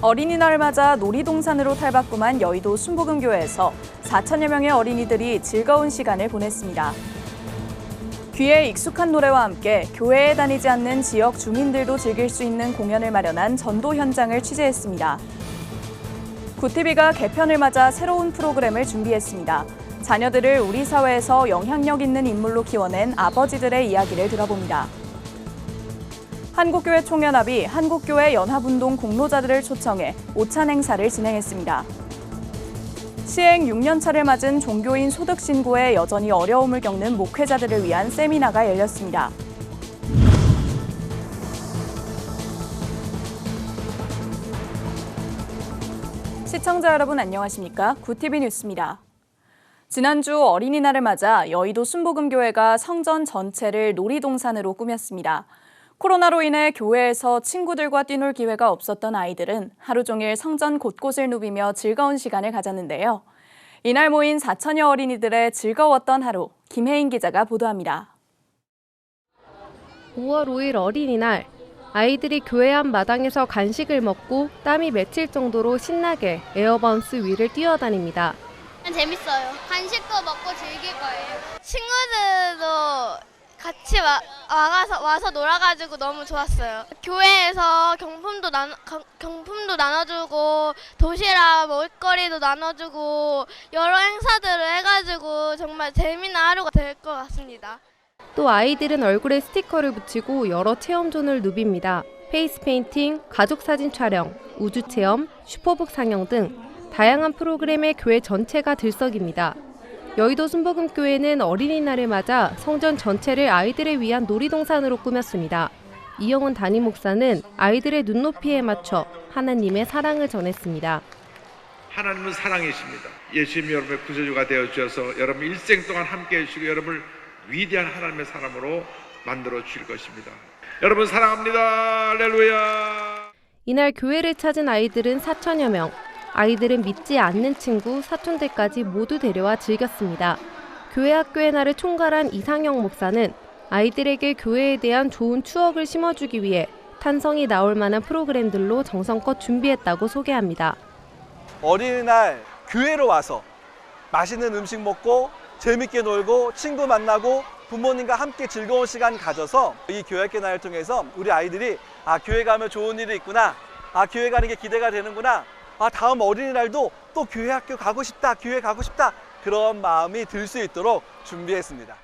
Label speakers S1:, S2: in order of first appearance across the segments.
S1: 어린이날을 맞아 놀이동산으로 탈바꿈한 여의도 순복음교회에서 4천여 명의 어린이들이 즐거운 시간을 보냈습니다. 귀에 익숙한 노래와 함께 교회에 다니지 않는 지역 주민들도 즐길 수 있는 공연을 마련한 전도 현장을 취재했습니다. 구티비가 개편을 맞아 새로운 프로그램을 준비했습니다. 자녀들을 우리 사회에서 영향력 있는 인물로 키워낸 아버지들의 이야기를 들어봅니다. 한국교회 총연합이 한국교회 연합운동 공로자들을 초청해 오찬 행사를 진행했습니다. 시행 6년차를 맞은 종교인 소득 신고에 여전히 어려움을 겪는 목회자들을 위한 세미나가 열렸습니다. 시청자 여러분 안녕하십니까? 구티비 뉴스입니다. 지난주 어린이날을 맞아 여의도 순복음교회가 성전 전체를 놀이동산으로 꾸몄습니다. 코로나로 인해 교회에서 친구들과 뛰놀 기회가 없었던 아이들은 하루 종일 성전 곳곳을 누비며 즐거운 시간을 가졌는데요. 이날 모인 4천여 어린이들의 즐거웠던 하루, 김혜인 기자가 보도합니다.
S2: 5월 5일 어린이날, 아이들이 교회 앞 마당에서 간식을 먹고 땀이 맺힐 정도로 신나게 에어바운스 위를 뛰어다닙니다.
S3: 재밌어요. 간식도 먹고 즐길 거예요. 친구들도 같이 와서 놀아가지고 너무 좋았어요. 교회에서 경품도 나눠주고 도시락 먹을거리도 나눠주고 여러 행사들을 해가지고 정말 재미난 하루가 될 것 같습니다.
S2: 또 아이들은 얼굴에 스티커를 붙이고 여러 체험존을 누빕니다. 페이스 페인팅, 가족 사진 촬영, 우주 체험, 슈퍼북 상영 등 다양한 프로그램에 교회 전체가 들썩입니다. 여의도 순복음교회는 어린이날을 맞아 성전 전체를 아이들을 위한 놀이동산으로 꾸몄습니다. 이영훈 담임 목사는 아이들의 눈높이에 맞춰 하나님의 사랑을 전했습니다.
S4: 하나님은 사랑이십니다. 예수님이 여러분의 구세주가 되어주셔서 여러분 일생 동안 함께해 주시고 여러분을 위대한 하나님의 사람으로 만들어 주실 것입니다. 여러분 사랑합니다. 할렐루야.
S2: 이날 교회를 찾은 아이들은 4천여 명. 아이들은 믿지 않는 친구, 사촌들까지 모두 데려와 즐겼습니다. 교회 학교의 날을 총괄한 이상영 목사는 아이들에게 교회에 대한 좋은 추억을 심어주기 위해 탄성이 나올 만한 프로그램들로 정성껏 준비했다고 소개합니다.
S5: 어린이날 교회로 와서 맛있는 음식 먹고 재밌게 놀고 친구 만나고 부모님과 함께 즐거운 시간 가져서 이 교회학교 날을 통해서 우리 아이들이 교회 가면 좋은 일이 있구나, 교회 가는 게 기대가 되는구나, 다음 어린이날도 또 교회 학교 가고 싶다, 교회 가고 싶다, 그런 마음이 들 수 있도록 준비했습니다.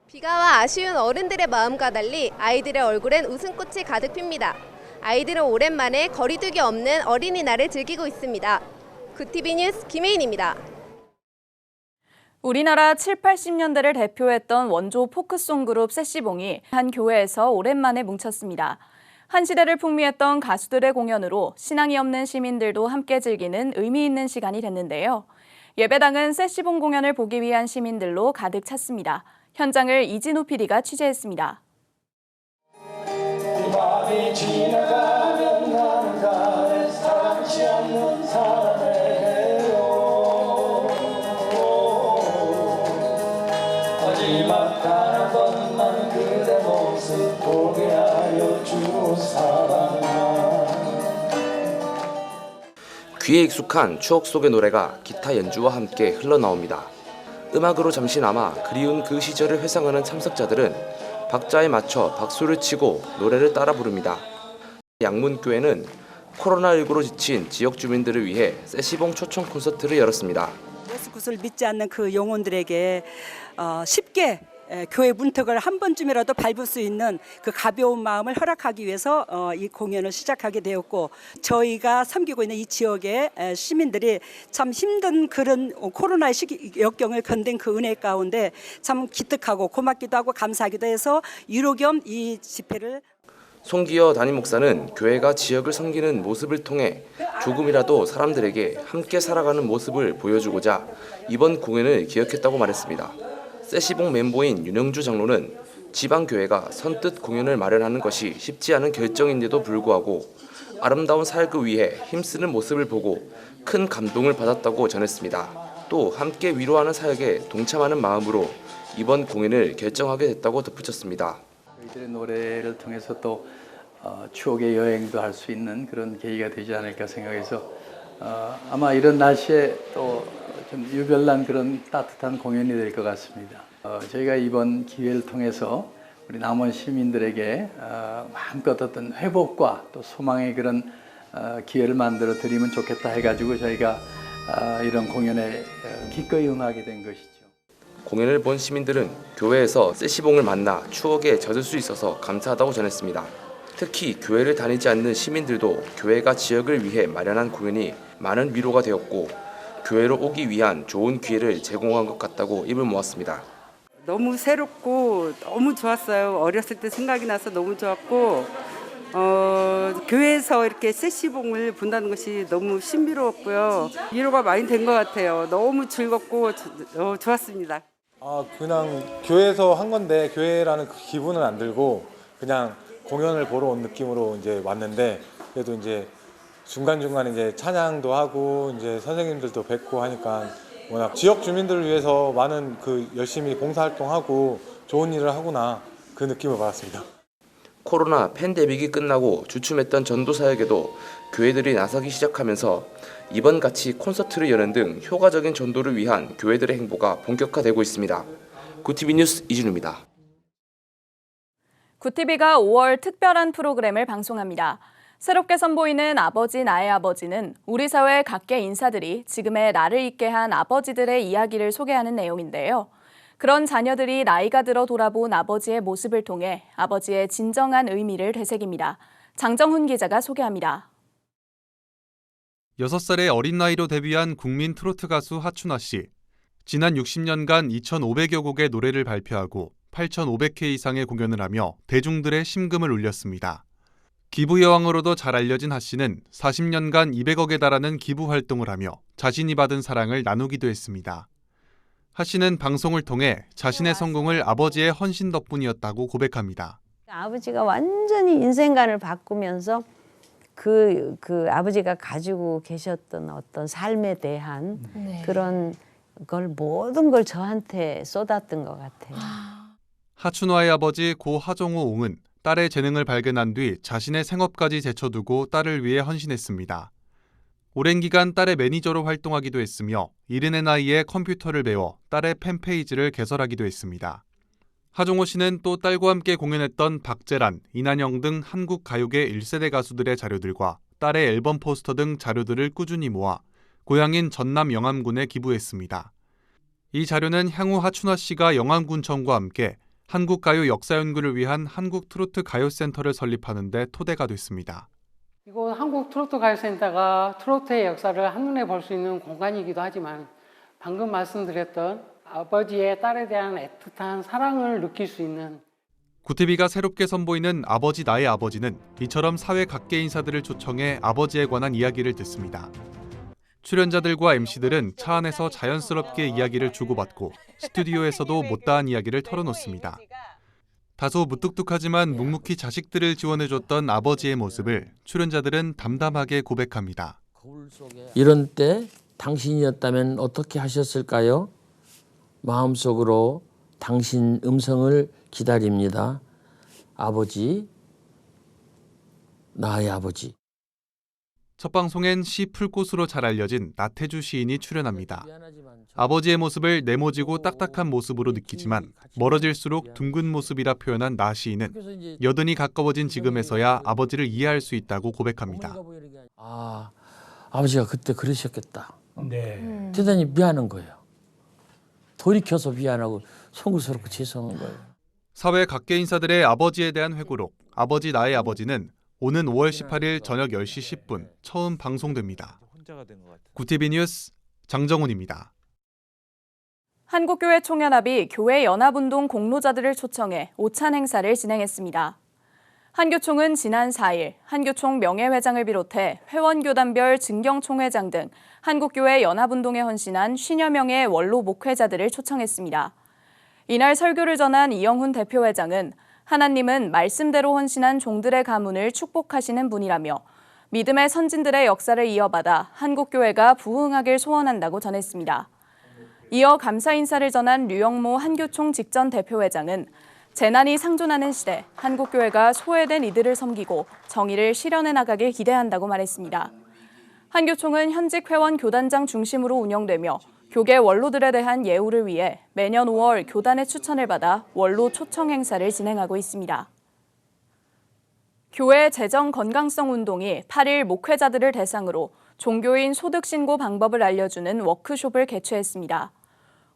S2: 비가 와 아쉬운 어른들의 마음과 달리 아이들의 얼굴엔 웃음꽃이 가득 핍니다. 아이들은 오랜만에 거리두기 없는 어린이날을 즐기고 있습니다. 구티비 뉴스 김혜인입니다.
S1: 우리나라 7, 80년대를 대표했던 원조 포크송 그룹 세시봉이 한 교회에서 오랜만에 뭉쳤습니다. 한 시대를 풍미했던 가수들의 공연으로 신앙이 없는 시민들도 함께 즐기는 의미 있는 시간이 됐는데요. 예배당은 세시봉 공연을 보기 위한 시민들로 가득 찼습니다. 현장을 이진우 PD가 취재했습니다.
S6: 귀에 익숙한 추억 속의 노래가 기타 연주와 함께 흘러나옵니다. 음악으로 잠시나마 그리운 그 시절을 회상하는 참석자들은 박자에 맞춰 박수를 치고 노래를 따라 부릅니다. 양문교회는 코로나19로 지친 지역 주민들을 위해 세시봉 초청 콘서트를 열었습니다.
S7: 예수 그리스도를 믿지 않는 그 영혼들에게 쉽게 교회 문턱을 한 번쯤이라도 밟을 수 있는 그 가벼운 마음을 허락하기 위해서 이 공연을 시작하게 되었고, 저희가 섬기고 있는 이 지역의 시민들이 참 힘든 그런 코로나의 역경을 견딘 그 은혜 가운데 참 기특하고 고맙기도 하고 감사하기도 해서 위로 겸 이 집회를.
S6: 송기여 담임 목사는 교회가 지역을 섬기는 모습을 통해 조금이라도 사람들에게 함께 살아가는 모습을 보여주고자 이번 공연을 기획했다고 말했습니다. 세시봉 멤버인 윤영주 장로는 지방교회가 선뜻 공연을 마련하는 것이 쉽지 않은 결정인데도 불구하고 아름다운 사역을 위해 힘쓰는 모습을 보고 큰 감동을 받았다고 전했습니다. 또 함께 위로하는 사역에 동참하는 마음으로 이번 공연을 결정하게 됐다고 덧붙였습니다.
S8: 저희들의 노래를 통해서 또 추억의 여행도 할 수 있는 그런 계기가 되지 않을까 생각해서 아마 이런 날씨에 또 좀 유별난 그런 따뜻한 공연이 될 것 같습니다. 저희가 이번 기회를 통해서 우리 남원 시민들에게 마음껏 어떤 회복과 또 소망의 그런 기회를 만들어 드리면 좋겠다 해가지고 저희가 이런 공연에 기꺼이 응하게 된 것이죠.
S6: 공연을 본 시민들은 교회에서 세시봉을 만나 추억에 젖을 수 있어서 감사하다고 전했습니다. 특히 교회를 다니지 않는 시민들도 교회가 지역을 위해 마련한 공연이 많은 위로가 되었고 교회로 오기 위한 좋은 기회를 제공한 것 같다고 입을 모았습니다.
S9: 너무 새롭고 너무 좋았어요. 어렸을 때 생각이 나서 너무 좋았고 교회에서 이렇게 세시봉을 본다는 것이 너무 신비로웠고요. 위로가 많이 된 것 같아요. 너무 즐겁고 좋았습니다.
S10: 그냥 교회에서 한 건데 교회라는 그 기분은 안 들고 그냥 공연을 보러 온 느낌으로 이제 왔는데 그래도 이제 중간중간 이제 찬양도 하고 이제 선생님들도 뵙고 하니까 워낙 지역 주민들을 위해서 많은 열심히 봉사활동하고 좋은 일을 하구나 그 느낌을 받았습니다.
S6: 코로나 팬데믹이 끝나고 주춤했던 전도 사역에도 교회들이 나서기 시작하면서 이번 같이 콘서트를 여는 등 효과적인 전도를 위한 교회들의 행보가 본격화되고 있습니다. 구티비 뉴스 이준우입니다.
S1: 구티비가 5월 특별한 프로그램을 방송합니다. 새롭게 선보이는 아버지 나의 아버지는 우리 사회 각계 인사들이 지금의 나를 있게 한 아버지들의 이야기를 소개하는 내용인데요. 그런 자녀들이 나이가 들어 돌아본 아버지의 모습을 통해 아버지의 진정한 의미를 되새깁니다. 장정훈 기자가 소개합니다.
S11: 6살의 어린 나이로 데뷔한 국민 트로트 가수 하춘화 씨. 지난 60년간 2,500여 곡의 노래를 발표하고 8,500회 이상의 공연을 하며 대중들의 심금을 울렸습니다. 기부 여왕으로도 잘 알려진 하 씨는 40년간 200억에 달하는 기부 활동을 하며 자신이 받은 사랑을 나누기도 했습니다. 하 씨는 방송을 통해 자신의 성공을 아버지의 헌신 덕분이었다고 고백합니다.
S12: 아버지가 완전히 인생관을 바꾸면서 그 아버지가 가지고 계셨던 어떤 삶에 대한 그런 걸 모든 걸 저한테 쏟았던 것 같아요.
S11: 하춘화의 아버지 고 하정우 옹은 딸의 재능을 발견한 뒤 자신의 생업까지 제쳐두고 딸을 위해 헌신했습니다. 오랜 기간 딸의 매니저로 활동하기도 했으며 70의 나이에 컴퓨터를 배워 딸의 팬페이지를 개설하기도 했습니다. 하정우 씨는 또 딸과 함께 공연했던 박재란, 이난영 등 한국 가요계 1세대 가수들의 자료들과 딸의 앨범 포스터 등 자료들을 꾸준히 모아 고향인 전남 영암군에 기부했습니다. 이 자료는 향후 하춘화 씨가 영암군청과 함께 한국가요 역사연구를 위한 한국트로트가요센터를 설립하는 데 토대가 됐습니다.
S13: 이곳 한국트로트가요센터가 트로트의 역사를 한눈에 볼 수 있는 공간이기도 하지만 방금 말씀드렸던 아버지의 딸에 대한 애틋한 사랑을 느낄 수 있는
S11: 구티비가 새롭게 선보이는 아버지 나의 아버지는 이처럼 사회 각계 인사들을 초청해 아버지에 관한 이야기를 듣습니다. 출연자들과 MC들은 차 안에서 자연스럽게 이야기를 주고받고 스튜디오에서도 못다한 이야기를 털어놓습니다. 다소 무뚝뚝하지만 묵묵히 자식들을 지원해줬던 아버지의 모습을 출연자들은 담담하게 고백합니다.
S14: 이런 때 당신이었다면 어떻게 하셨을까요? 마음속으로 당신 음성을 기다립니다. 아버지, 나의 아버지.
S11: 첫 방송엔 시 풀꽃으로 잘 알려진 나태주 시인이 출연합니다. 아버지의 모습을 네모지고 딱딱한 모습으로 느끼지만 멀어질수록 둥근 모습이라 표현한 나 시인은 여든이 가까워진 지금에서야 아버지를 이해할 수 있다고 고백합니다.
S14: 아버지가 그때 그러셨겠다. 대단히 미안한 거예요. 돌이켜서 미안하고 송구스럽고 죄송한 거예요.
S11: 사회 각계 인사들의 아버지에 대한 회고록 아버지 나의 아버지는 오는 5월 18일 저녁 10시 10분 처음 방송됩니다. 구티비 뉴스 장정훈입니다.
S1: 한국교회 총연합이 교회 연합운동 공로자들을 초청해 오찬 행사를 진행했습니다. 한교총은 지난 4일 한교총 명예회장을 비롯해 회원교단별 증경총회장 등 한국교회 연합운동에 헌신한 50여 명의 원로 목회자들을 초청했습니다. 이날 설교를 전한 이영훈 대표회장은 하나님은 말씀대로 헌신한 종들의 가문을 축복하시는 분이라며 믿음의 선진들의 역사를 이어받아 한국교회가 부흥하길 소원한다고 전했습니다. 이어 감사 인사를 전한 류영모 한교총 직전 대표회장은 재난이 상존하는 시대, 한국교회가 소외된 이들을 섬기고 정의를 실현해 나가길 기대한다고 말했습니다. 한교총은 현직 회원 교단장 중심으로 운영되며 교계 원로들에 대한 예우를 위해 매년 5월 교단의 추천을 받아 원로 초청 행사를 진행하고 있습니다. 교회 재정 건강성 운동이 8일 목회자들을 대상으로 종교인 소득 신고 방법을 알려주는 워크숍을 개최했습니다.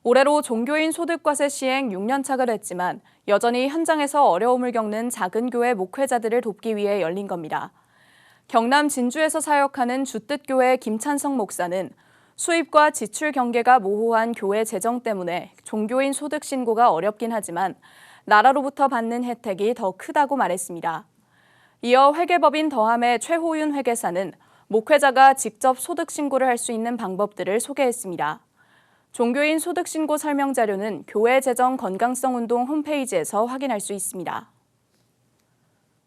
S1: 올해로 종교인 소득과세 시행 6년차가 됐지만 여전히 현장에서 어려움을 겪는 작은 교회 목회자들을 돕기 위해 열린 겁니다. 경남 진주에서 사역하는 주뜻교회 김찬성 목사는 수입과 지출 경계가 모호한 교회 재정 때문에 종교인 소득 신고가 어렵긴 하지만 나라로부터 받는 혜택이 더 크다고 말했습니다. 이어 회계법인 더함의 최호윤 회계사는 목회자가 직접 소득 신고를 할 수 있는 방법들을 소개했습니다. 종교인 소득 신고 설명 자료는 교회 재정 건강성 운동 홈페이지에서 확인할 수 있습니다.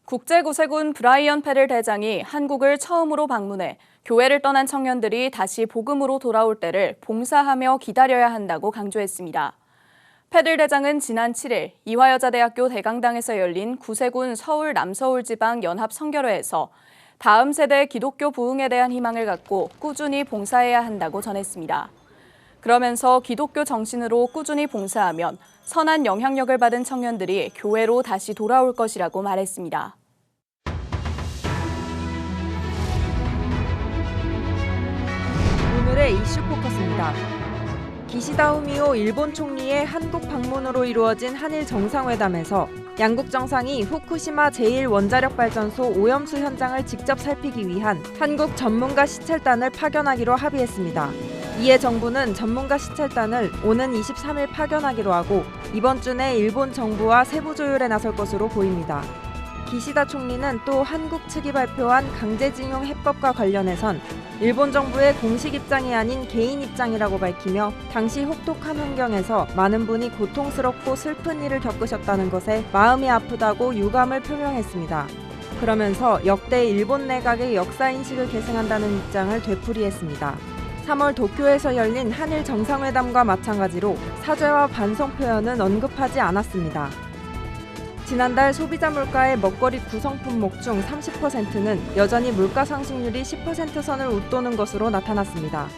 S1: 국제구세군 브라이언 페를 대장이 한국을 처음으로 방문해 교회를 떠난 청년들이 다시 복음으로 돌아올 때를 봉사하며 기다려야 한다고 강조했습니다. 페들 대장은 지난 7일 이화여자대학교 대강당에서 열린 구세군 서울 남서울지방 연합 선결회에서 다음 세대 기독교 부흥에 대한 희망을 갖고 꾸준히 봉사해야 한다고 전했습니다. 그러면서 기독교 정신으로 꾸준히 봉사하면 선한 영향력을 받은 청년들이 교회로 다시 돌아올 것이라고 말했습니다.
S15: 오늘의 이슈 포커스입니다. 기시다 후미오 일본 총리의 한국 방문으로 이루어진 한일 정상회담에서 양국 정상이 후쿠시마 제1원자력발전소 오염수 현장을 직접 살피기 위한 한국 전문가 시찰단을 파견하기로 합의했습니다. 이에 정부는 전문가 시찰단을 오는 23일 파견하기로 하고 이번 주 내 일본 정부와 세부 조율에 나설 것으로 보입니다. 기시다 총리는 또 한국 측이 발표한 강제징용 해법과 관련해선 일본 정부의 공식 입장이 아닌 개인 입장이라고 밝히며 당시 혹독한 환경에서 많은 분이 고통스럽고 슬픈 일을 겪으셨다는 것에 마음이 아프다고 유감을 표명했습니다. 그러면서 역대 일본 내각의 역사인식을 계승한다는 입장을 되풀이했습니다. 3월 도쿄에서 열린 한일 정상회담과 마찬가지로 사죄와 반성 표현은 언급하지 않았습니다. 지난달 소비자 물가의 먹거리 구성품목 중 30%는 여전히 물가 상승률이 10% 선을 웃도는 것으로 나타났습니다.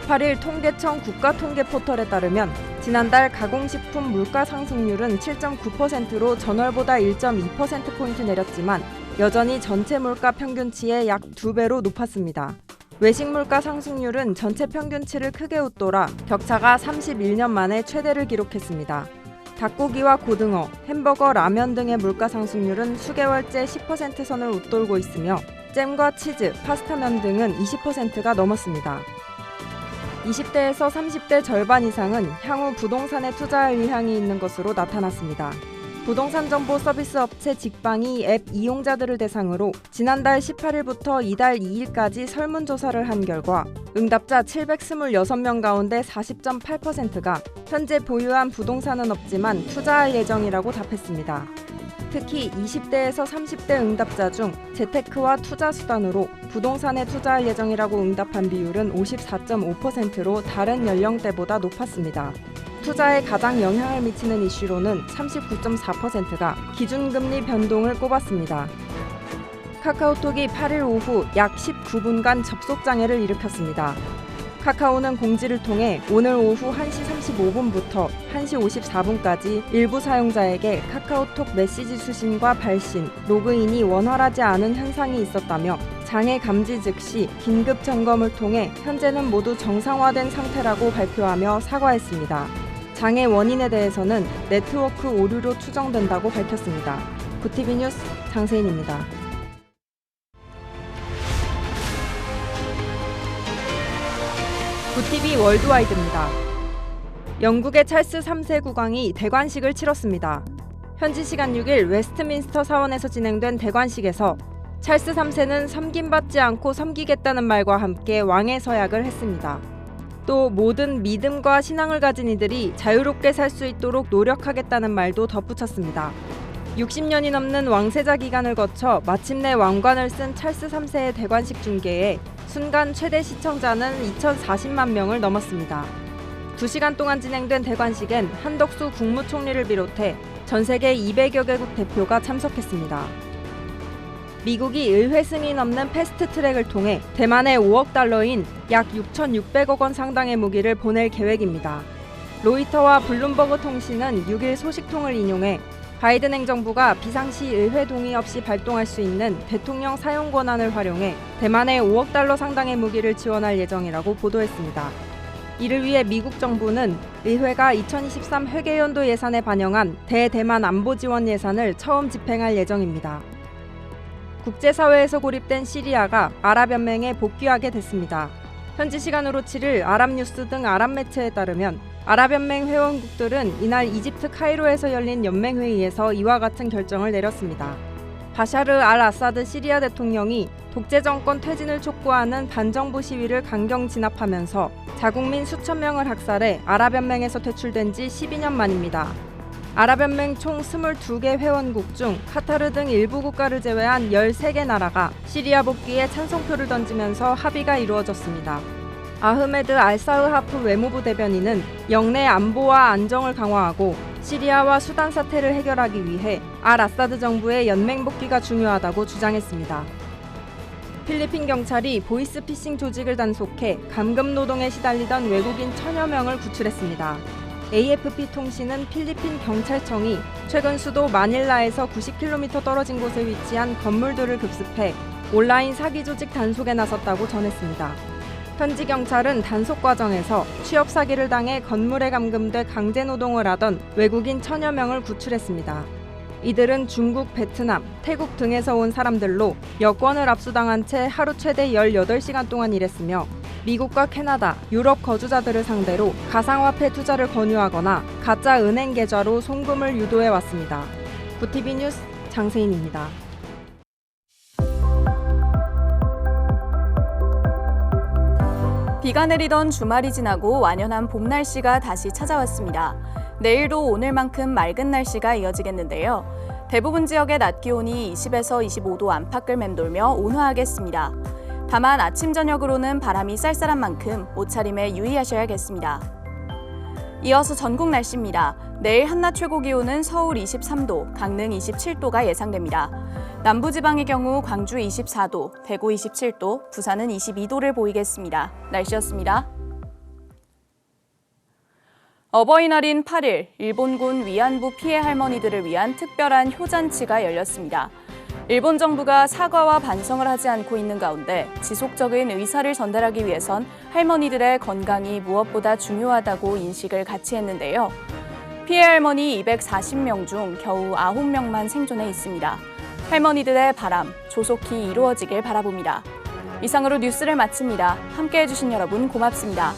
S15: 8일 통계청 국가통계 포털에 따르면 지난달 가공식품 물가 상승률은 7.9%로 전월보다 1.2%포인트 내렸지만 여전히 전체 물가 평균치의 약 2배로 높았습니다. 외식 물가 상승률은 전체 평균치를 크게 웃돌아 격차가 31년 만에 최대를 기록했습니다. 닭고기와 고등어, 햄버거, 라면 등의 물가 상승률은 수개월째 10% 선을 웃돌고 있으며 잼과 치즈, 파스타면 등은 20%가 넘었습니다. 20대에서 30대 절반 이상은 향후 부동산에 투자할 의향이 있는 것으로 나타났습니다. 부동산 정보 서비스 업체 직방이 앱 이용자들을 대상으로 지난달 18일부터 이달 2일까지 설문조사를 한 결과 응답자 726명 가운데 40.8%가 현재 보유한 부동산은 없지만 투자할 예정이라고 답했습니다. 특히 20대에서 30대 응답자 중 재테크와 투자 수단으로 부동산에 투자할 예정이라고 응답한 비율은 54.5%로 다른 연령대보다 높았습니다. 투자에 가장 영향을 미치는 이슈로는 39.4%가 기준금리 변동을 꼽았습니다. 카카오톡이 8일 오후 약 19분간 접속장애를 일으켰습니다. 카카오는 공지를 통해 오늘 오후 1시 35분부터 1시 54분까지 일부 사용자에게 카카오톡 메시지 수신과 발신, 로그인이 원활하지 않은 현상이 있었다며 장애 감지 즉시 긴급 점검을 통해 현재는 모두 정상화된 상태라고 발표하며 사과했습니다. 장애 원인에 대해서는 네트워크 오류로 추정된다고 밝혔습니다. 구티비 뉴스 장세인입니다. 구티비 월드와이드입니다. 영국의 찰스 3세 국왕이 대관식을 치렀습니다. 현지 시간 6일 웨스트민스터 사원에서 진행된 대관식에서 찰스 3세는 섬김받지 않고 섬기겠다는 말과 함께 왕의 서약을 했습니다. 또 모든 믿음과 신앙을 가진 이들이 자유롭게 살 수 있도록 노력하겠다는 말도 덧붙였습니다. 60년이 넘는 왕세자 기간을 거쳐 마침내 왕관을 쓴 찰스 3세의 대관식 중계에 순간 최대 시청자는 2,040만 명을 넘었습니다. 2시간 동안 진행된 대관식엔 한덕수 국무총리를 비롯해 전 세계 200여 개국 대표가 참석했습니다. 미국이 의회 승인 없는 패스트트랙을 통해 대만에 5억 달러인 약 6,600억 원 상당의 무기를 보낼 계획입니다. 로이터와 블룸버그 통신은 6일 소식통을 인용해 바이든 행정부가 비상시 의회 동의 없이 발동할 수 있는 대통령 사용 권한을 활용해 대만에 5억 달러 상당의 무기를 지원할 예정이라고 보도했습니다. 이를 위해 미국 정부는 의회가 2023 회계연도 예산에 반영한 대대만 안보 지원 예산을 처음 집행할 예정입니다. 국제사회에서 고립된 시리아가 아랍연맹에 복귀하게 됐습니다. 현지 시간으로 7일 아랍뉴스 등 아랍 매체에 따르면 아랍연맹 회원국들은 이날 이집트 카이로에서 열린 연맹회의에서 이와 같은 결정을 내렸습니다. 바샤르 알 아사드 시리아 대통령이 독재 정권 퇴진을 촉구하는 반정부 시위를 강경 진압하면서 자국민 수천 명을 학살해 아랍연맹에서 퇴출된 지 12년 만입니다. 아랍연맹 총 22개 회원국 중 카타르 등 일부 국가를 제외한 13개 나라가 시리아 복귀에 찬성표를 던지면서 합의가 이루어졌습니다. 아흐메드 알사흐하프 외무부 대변인은 영내 안보와 안정을 강화하고 시리아와 수단 사태를 해결하기 위해 알 아사드 정부의 연맹 복귀가 중요하다고 주장했습니다. 필리핀 경찰이 보이스피싱 조직을 단속해 감금 노동에 시달리던 외국인 1000여 명을 구출했습니다. AFP 통신은 필리핀 경찰청이 최근 수도 마닐라에서 90km 떨어진 곳에 위치한 건물들을 급습해 온라인 사기 조직 단속에 나섰다고 전했습니다. 현지 경찰은 단속 과정에서 취업 사기를 당해 건물에 감금돼 강제 노동을 하던 외국인 1000여 명을 구출했습니다. 이들은 중국, 베트남, 태국 등에서 온 사람들로 여권을 압수당한 채 하루 최대 18시간 동안 일했으며 미국과 캐나다, 유럽 거주자들을 상대로 가상화폐 투자를 권유하거나 가짜 은행 계좌로 송금을 유도해 왔습니다. 구티비 뉴스 장세인입니다.
S1: 비가 내리던 주말이 지나고 완연한 봄 날씨가 다시 찾아왔습니다. 내일도 오늘만큼 맑은 날씨가 이어지겠는데요. 대부분 지역의 낮 기온이 20에서 25도 안팎을 맴돌며 온화하겠습니다. 다만 아침 저녁으로는 바람이 쌀쌀한 만큼 옷차림에 유의하셔야겠습니다. 이어서 전국 날씨입니다. 내일 한낮 최고 기온은 서울 23도, 강릉 27도가 예상됩니다. 남부지방의 경우 광주 24도, 대구 27도, 부산은 22도를 보이겠습니다. 날씨였습니다. 어버이날인 8일, 일본군 위안부 피해 할머니들을 위한 특별한 효잔치가 열렸습니다. 일본 정부가 사과와 반성을 하지 않고 있는 가운데 지속적인 의사를 전달하기 위해선 할머니들의 건강이 무엇보다 중요하다고 인식을 같이 했는데요. 피해 할머니 240명 중 겨우 9명만 생존해 있습니다. 할머니들의 바람, 조속히 이루어지길 바라봅니다. 이상으로 뉴스를 마칩니다. 함께해 주신 여러분 고맙습니다.